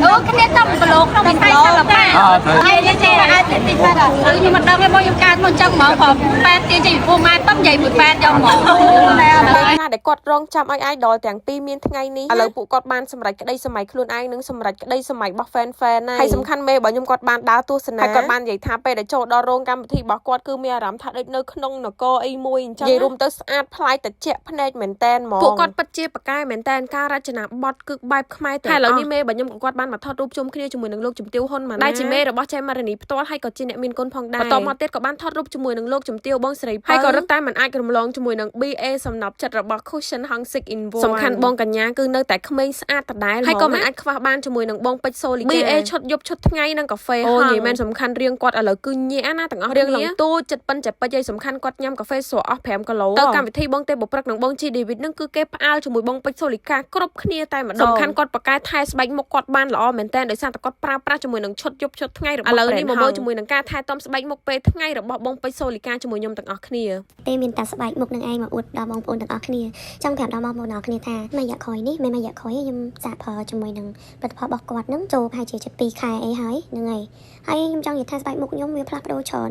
គ្នាតំប្លុកក្នុងវិស័យសិល្បៈហើយនេះគេអាចទីទីបាទខ្ញុំមិនដឹងទេបងខ្ញុំកើតមកចឹងហ្មងព្រោះប៉ែតទាញចេញពីពូម៉ែតំនិយាយមួយប៉ែតយកហ្មងថាដែលគាត់រងចាំឲ្យ idol ទាំងពីរមានថ្ងៃនេះឥឡូវពួកគាត់បានសម្រេចក្តីសម័យខ្លួនឯងនិងសម្រេចក្តីសម័យរបស់ fan ហើយសំខាន់មេរបស់ខ្ញុំគាត់បានដើរទស្សនាហើយគាត់បាននិយាយថាពេលដែលចូលដល់រោងកម្មវិធីរបស់គាត់គឺមានអារម្មណ៍ថាដូចនៅក្នុងនគរអីមួយអញ្ចឹងនិយាយរួមទៅស្អាតប្លែកត្រជាក់ភ្នែកមែនតែនហ្មងពួកគាត់ពិតជាប៉ាកែមែនតែនការរចនាបថគឺបែបខ្មែរតែឥឡូវនេះមេរបស់ខ្ញុំគាត់បានមកថតរូបជុំគ្នាជាមួយនឹងលោកជំទាវហ៊ុនម៉ាណែតដែលជាមេរបស់ចែមរនីផ្ទាល់ហើយក៏ជាអ្នកមានគុណផងដែរបន្ទាប់មកទៀតក៏បានថតរូបជាមួយនឹងលោកជំទាវបងសេរីហើយក៏រត់តែមិនអាចរំលងជាមួយនឹង BA សំណប់ចិត្តរបស់ Cushion Hang Sik in សំខាន់បងកញ្ញាគឺនៅតែក្មេងស្អាតដដែលហើយក៏មិនអាចខ្វះបានជាមួយនឹងបងពេជ្រសូលីកា BA ឈុតយប់ឈុតថ្ងៃនឹងកាហ្វេអូនិយាយមែនសំខាន់រៀងគាត់ឥឡូវគឺញាក់ណាទាំងអស់រៀងឡើងតូចចិត្តប៉ិនចេះពេជ្រហើយសំខាន់គាត់ញ៉ាំកាហ្វេស្រស់អស់5គីឡូទៅកម្មវិធីបងទេបុព្រឹកនឹងបងជីដេវីតនឹងគឺគេផ្អើលជាមួយបងពេជ្រសូលីកាគ្រប់គ្នាតែម្ដងសំខាន់គាត់ប៉ាកែថែស្បែកមុខគាត់បានល្អមែនតើដោយសារតែគាត់ប្រើប្រាស់ជាមួយនឹងឈុតយប់ឈុតថ្ងៃរបស់ឥឡូវនេះមកជាមួយនឹងការថែទាំស្បែកមុខពេលថ្ងៃរបស់បងពេជ្រសូលីកាជាមួយខ្ញុំទាំងអស់គ្នាទេមានតែស្បែកមុខនឹងឯងមកអួតដល់បងប្អូនទាំងអស់គ្នាចង់ប្រាប់ដល់បងប្អូនទាំងអស់គ្នាថាមួយរយៈក្រោយនេះមិនមួយរយៈក្រោយខ្ញុំសាកប្រើជាមួយនឹងផលិតផលរបស់គាត់នឹងចូលប្រហែលជា2ខែអីហើយហ្នឹងហើយខ្ញុំចង់និយាយថាស្បែកមុខខ្ញុំវាផ្លាស់ប្ដូរច្រើ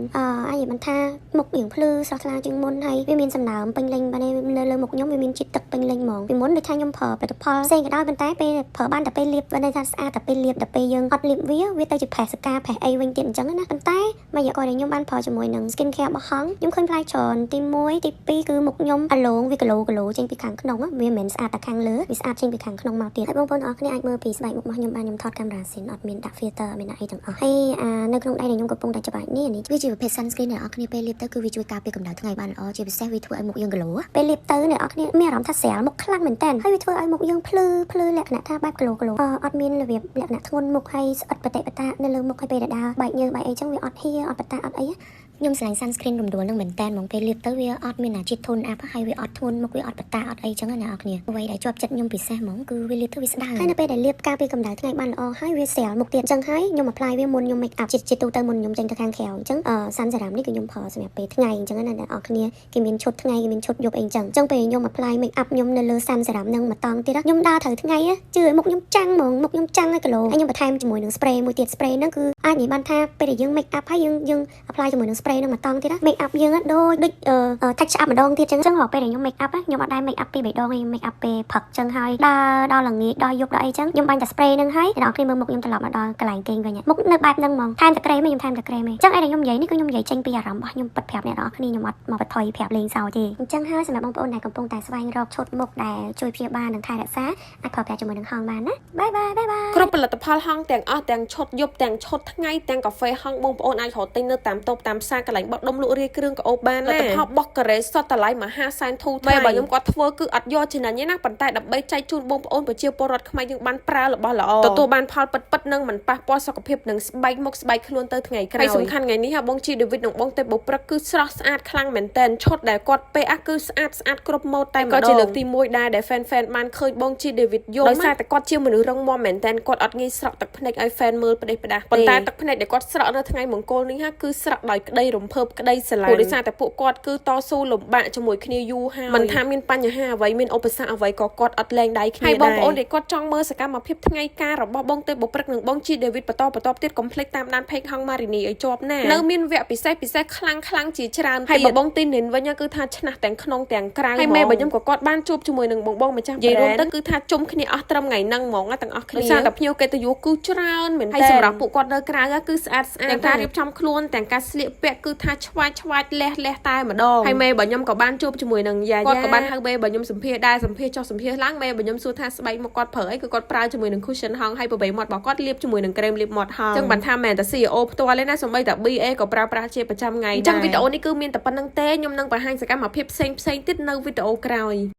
នអាចនិយាយមិនថាមុខរៀងភ្លឺស្រស់ថ្លាជាងមុនហើយវាមានសំណើមពេញលេញបាទនៅលើមុខខ្ញុំវាមានជាតិទឹកពេញលេញហ្មងពីមុនដូចថាខ្ញុំប្រើផលិតផលផ្សេងក៏ដោយប៉ុន្តែពេលប្រើបានតែពេលលាបបានថាស្អាតតែពេលលាបតែពេលយើងអត់លាបវាទៅជាផេះសកាផេះអីវិញទៀតអញ្ចឹងណាប៉ុន្តែមួយរយៈក្រោយដែលខ្ញុំបានប្រើជាមួយនឹង skin care របស់ហងខ្ញុំឃើញផ្លែច្រើនទី1ទី2គឺមុខខ្ញុំអាឡូងវាគីឡូចេញពីខាងក្នុងវាមិនមែនស្អាតតែខាងលើវាស្អាតចេញពីខាងក្នុងមកទៀតហើយបងប្អូនអរគ្នាអាចមើលពីស្បែកមុខរបស់ខ្ញុំបានខ្ញុំថតកាមេរ៉ាស៊ីនអត់មានដាក់ filter អត់មានដាក់អីទាំងអស់ហើយនៅក្នុងដៃដែលខ្ញុំកំពុងតែច្បាស់នេះវាជាប្រភេទ sunscreen អ្នកនរគ្នាពេលលាបទៅគឺវាជួយការពារកម្ដៅថ្ងៃបានល្អជាពិសេសវាធ្វើឲ្យមុខយើង glow ពេលលាបទៅអ្នកនរគ្នាមានអារម្មណ៍ថាស្រាលមុខខ្លាំងមែនតើហើយវាធ្វើឲ្យមុខយើងភ្លឺលក្ខណៈថាបែប glow អត់មានរបៀបលក្ខណៈធ្ងន់មុខហើយស្អិតបតិបតានៅលើមុខហើយពេលដែលដើរបែកញើសបែកអីចឹងវាអត់ហៀអត់បតាអត់អីខ្ញុំឆ្លាញ់ sunscreen រំដួលនឹងមែនតើហ្មងពេលលាបទៅវាអត់មានអាជាតិធន់អាប់ហើយវាអត់ធ្ងន់មុខវាអត់បតាអត់អីចឹងណាអ្នកនរគ្នាអ្វីដែលជាប់ចិត្តខ្ញុំពិសេសហ្មងគឺវាលាបទៅវាស្ដើងហើយនៅពេលដែលលាបការពារកម្ដៅថ្ងៃបានល្អហើយវាស្រាលមុខទៀតចឹងហើយខ្ញុំ apply វាមុនខ្ញុំ make up ជាទូទៅមុនខ្ញុំចេញទៅខាងក្រៅអញ្ចឹងសាន់សារ៉ាមនេះគឺខ្ញុំប្រើសម្រាប់ពេលថ្ងៃអញ្ចឹងណាអ្នកនរគ្នាគេមានឈុតថ្ងៃគេមានឈុតយប់អីអញ្ចឹងពេលខ្ញុំ apply make up ខ្ញុំនៅលើសាន់សារ៉ាមនឹងមកតង់ទៀតខ្ញុំដើរត្រូវថ្ងៃជឿឲ្យមុខខ្ញុំចាំងហ្មងមុខខ្ញុំចាំងហើយគីឡូហើយខ្ញុំបន្ថែមជាមួយនឹង spray មួយទៀត spray ហ្នឹងគឺអាចនិយាយបានថាពេលដែលយើង make up ហើយយើង apply ជាមួយនឹង spray ហ្នឹងមកតង់ទៀត make up យើងដូចtouch up ម្ដងទៀតអញ្ចឹងរាល់ពេលដែលខ្ញុំ make up ខ្ញុំអត់ដែរ make up ពីរបីដងឯង make up ពេលព្រឹកអញ្ចឹងហើយដល់ល្ងាចដល់យប់ដល់អីអញ្ចឹងខ្ញុំបាញ់តែ spray ហ្នឹងហើយអ្នកនរគ្នាមើលមុខខ្ញុំត្រឡប់មកដល់កន្លែងគេងវិញមុខនៅបែបហ្នឹងហ្មងថែមតែក្រែមខ្ញុំថែមតែក្រែមឯងអញ្ចឹងឯងខ្ញុំនិយាយនេះគឺខ្ញុំនិយាយចេញពីអារម្មណ៍របស់ខ្ញុំពិតប្រាប់អ្នកនរគ្នាខ្ញុំអត់មកបន្ថយប្រាប់លេងសើចទេអញ្ចឹងហើយសម្រាប់បងប្អូនដែលកំពុងតែស្វែងរកឈុតមុខដែលជួយព្យាបាលនិងថែរក្សាអាចប្រើប្រាស់ជាមួយនឹងហងបានណាបាយបាយគ្រប់ផលិតផលហងទាំងអស់ទាំងឈុតយប់ទាំងឈុតថ្ងៃទាំងកាហ្វេហងបងប្អូនអាចរកទិញនៅតាមតូបតាមផ្សាយកន្លែងបោះដុំលក់រាយគ្រឿងកោបបានផលិតផលបោះការ៉េសុទ្ធតម្លៃមហាសែនធូរថ្លៃបើខ្ញុំគាត់ធ្វើគឺអត់យកចំណេញទេណាប៉ុន្តែដើម្បីចែកជូនបងប្អូនប្រជាពលរដ្ឋខ្មែរយើងបានប្រើរបស់ល្អទទួលបានផលពិតនិងមិនប៉ះពាល់សុខភាពនិងស្បែកមុខស្បែកខ្លួនទៅថ្ងៃក្រោយហើយសំខាន់ថ្ងៃនេះបងជីដេវីតនិងបងទេបុព្រឹកគឺស្រស់ស្អាតខ្លាំងមែនតើឈុតដែលគាត់ពេលគឺស្អាតគ្រប់ម៉ូដតែក៏ជាលើកទី1ដែរដែល fan បានឃើញបងជីដេវីតយកដោយសារតែគាត់ជាមនុស្សរឹងមាំមែនតើគាត់អត់ងាយស្រក់ទឹកភ្នែកឲ្យ fan មើលផ្ដេសផ្ដាស់ប៉ុន្តែទឹកភ្នែកដែលគាត់ស្រក់នៅថ្ងៃមង្គលនេះគឺស្រក់ដោយក្តីរំភើបក្តីស្រឡាញ់ដោយសារតែពួកគាត់គឺតស៊ូលំបាកជាមួយគ្នាយូរហើយមិនថាមានបញ្ហាអ្វីមានឧបសគ្គអ្វីក៏គាត់អត់លែងដៃគ្នាដែរហើយបងប្អូនដែលគាត់ចង់មើលសកម្មភាពថ្ងៃការរបស់បងទេបុព្រឹកនិងបងជីដេវីតបន្តទៀតកុំភ្លេចតាមដាន page ហងម៉ារីនីឲ្យជាប់ណានៅមានវគ្គពិសេសខ្លាំងជាច្រើនហើយបងទីនិនវិញគឺថាឆ្នះទាំងក្នុងទាំងក្រៅហើយមេរបស់ខ្ញុំក៏គាត់បានជួបជាមួយនឹងបងម្ចាស់និយាយរួមទៅគឺថាជុំគ្នាអស់ត្រឹមថ្ងៃហ្នឹងហ្មងទាំងអស់គ្នាដោយសារតែភ្ញៀវកិត្តិយសគឺច្រើនមែនតើហើយសម្រាប់ពួកគាត់នៅក្រៅគឺស្អាតទាំងការរៀបចំខ្លួនទាំងការស្លៀកពាក់គឺថាឆ្វាច់លះតែម្ដងហើយមេរបស់ខ្ញុំក៏បានជួបជាមួយនឹងយ៉ាគាត់ក៏បានហៅមេរបស់ខ្ញុំសម្ភាសដែរសម្ភាសចុះសម្ភាសឡើងមេរបស់ខ្ញុំសួរថាស្បែកមុខគាត់ប្រើអីគឺគាត់ប្រើជាមួយនឹង cushion ហងហើយប្របីមាត់របស់គាត់លាបជាមួយនឹងក្រែមលាបមាត់ហងអញ្ចឹងបានថាមែនតែ CEO ផ្ទាល់ទេណាសូម្បីតែ BA ក៏ប្រើប្រាស់ជាប្រចាំថ្ងៃអញ្ចឹងវីដេអូនេះគឺមានតែប៉ុណ្្នឹងទេខ្ញុំនឹងបង្ហាញសកម្មភាពផ្សេងទៀតនៅវីដេអូក្រោយ